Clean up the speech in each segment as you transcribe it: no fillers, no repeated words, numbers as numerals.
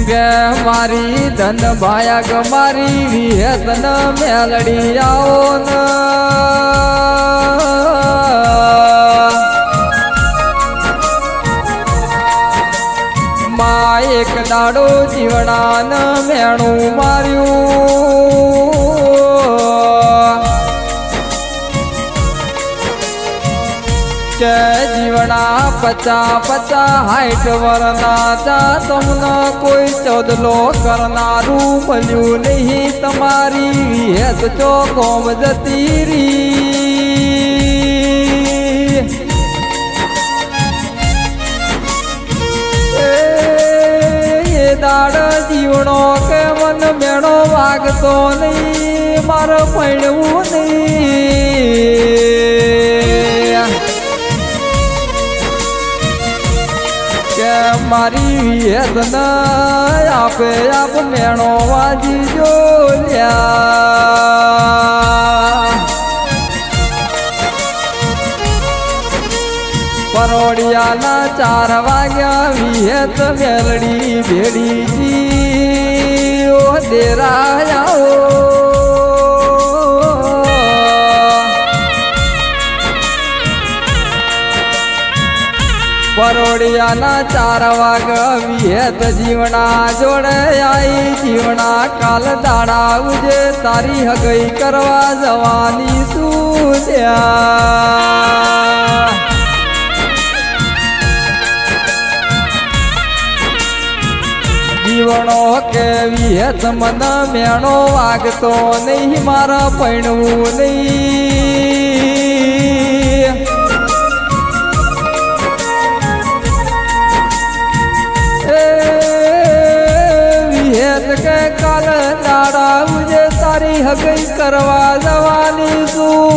કે મારી ધન ભાયા મારી વિહેતન મેલડી આવો ન માં એક દાડો જીવડાન મેણું માર્યું કે જીવડા 50 હાઈટ વરના તા તમને કોઈ ચોદલો કરનારું મળ્યું નહીં તમારી વિહેત ચો કોમ જતી રી એ દાડ જીવણો કે મન મેળો વાગતો નહીં મારે પડવું નહીં કે મારી વિહેત આપે આપ મેણો વાજી જો પરોડિયાના 4 વાગ્યા વિહેત મેલડી ભેડી ઓ દેરાયા પરોડિયાના 4 વાગ વિહેત જીવણા જોડે આઈ જીવણા કાલ દાડા ઉજે તારી હગઈ કરવા જવાની સૂર્યા જીવણો કે વિહેત મન મેણો વાગતો નહીં મારા પૈણવું નહીં કે કાલ દાડા ઉજે તારી હગઈ કરવા જવાની શું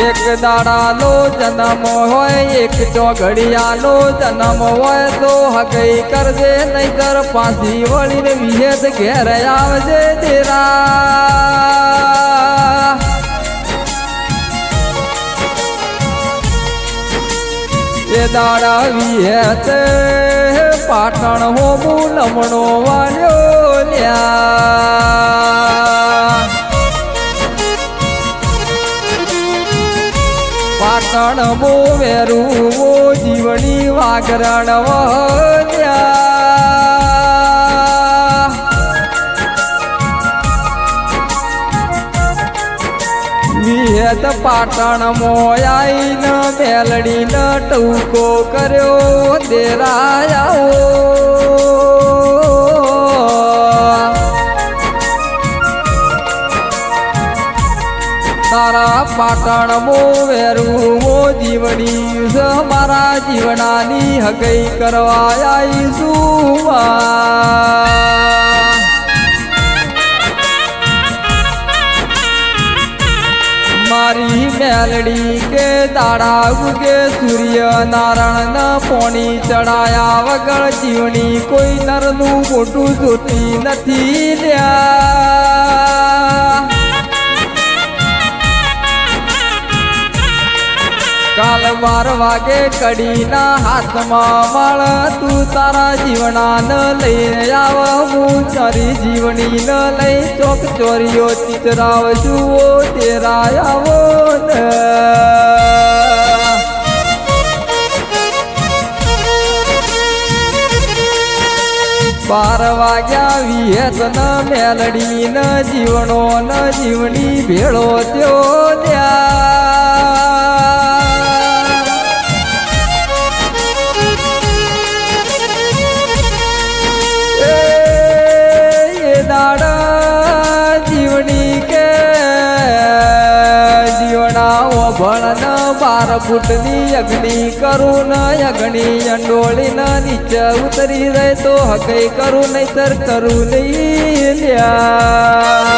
એક દાડાનો જન્મ હોય એક ચોઘડિયાનો જન્મ હોય તો હગઈ કરજે નહીતર પાછી વળીને વિહેત ઘેર આવજે તેરા એ દાડા વિહેત પાટણ હોમું લમણો વાળ્યો લ્યા પાટણ મો વેરું મો જીવણી વાગરણ વહ્યા વિહેત પાટણ મોયાઈ ન મેલડી ન ટૂકો કર્યો દેરાયા તારા પાટણ મો વેરું મો જીવડી મારા જીવનાની હગઈ કરવા આવીશું મારી મેલડી કે દાડા ઉગે સૂર્ય નારાયણ પોણી ચડાયા વગર જીવણી કોઈ નરનું મોટું જોતી નથી લ્યા કાલ 12 વાગે કડીના હાથમાં માળ તું તારા જીવના ન લઈ આવ હું તારી જીવની ન લઈ ચોક ચોરીઓ ચિતરાવશું ઓ તેરા આવો ને 12 વાગ્યા વિહેત ન મેલડી ન જીવણો ન જીવની ભેળો ત્યો જીવણી કે જીવણા ભણ 12 ફૂટની અગ્નિ કરું ન અગ્નિ અંડોળી ન નીચે ઉતરી જાય તો હકઈ કરું નહીતર કરું નહીં લ્યા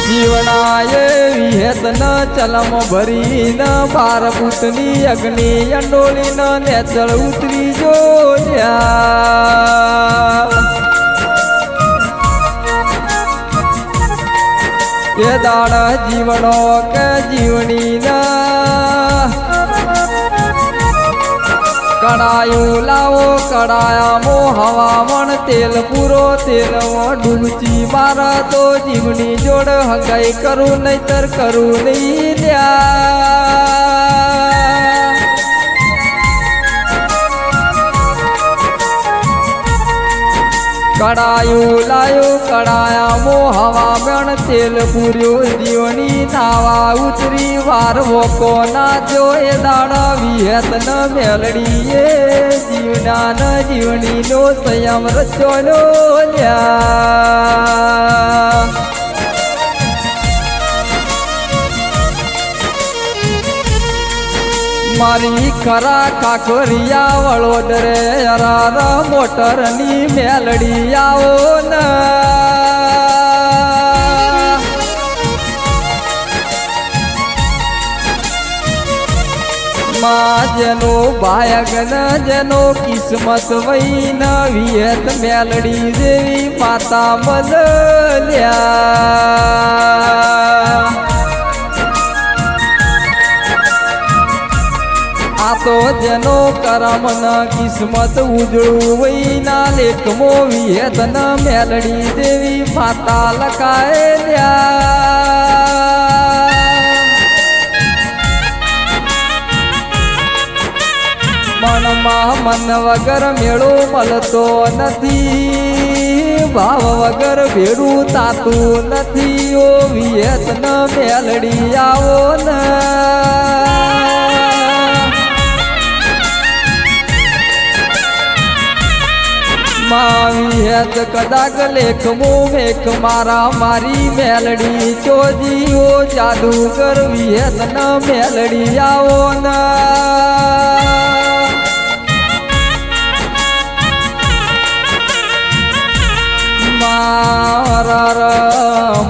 જીવણાએ વિહેત ન ચલમ ભરી ન 12 ફૂટની અગ્નિ અંડોળી ન નેચળ ઉતરી જો એ દાડ જીવણો કે જીવણી કડાયું લાવો કડાયામો હવામણ તેલ પૂરો તેલ ડૂબચી મારા તો જીવની જોડ હગાઈ કરું નહીતર કરું નહીં લ્યા કડાયું લાયું કડાયામો હવામણ તેલ પૂર્યું જીવની નાવા ઉતરી વાર વોકો ના જો એ દાડા વિહેત ન મેલડીએ જીવના ન જીવની નો સંયમ રચોનો લ્યા મારી ખરા કાકરિયા વડોદરે અરાર મોટરની મેલડી આવો ન માં જેનો ભાયગન જેનો કિસ્મત વહી ન વિયત મેલડી જેવી માતા બદલ્યા આ તો જેનો કરમ ન કિસ્મત ઉજળું વહીના લેખમો વિહેત ન મેલડી દેવી માતા લખાયેલ્યા મનમાં મન વગર મેળો મળતો નથી ભાવ વગર ભેડું તાતું નથી ઓ વિહેત ન મેલડી આવો ન વિહેત કદાક લેખમો મેખ મારા મારી મેલડી ચોજીઓ જાદુગર વિહેત ન મેલડી આવો ન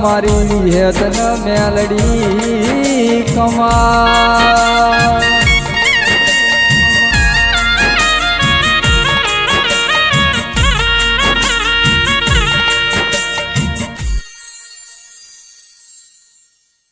મારી વિહેત ન મેલડી કમા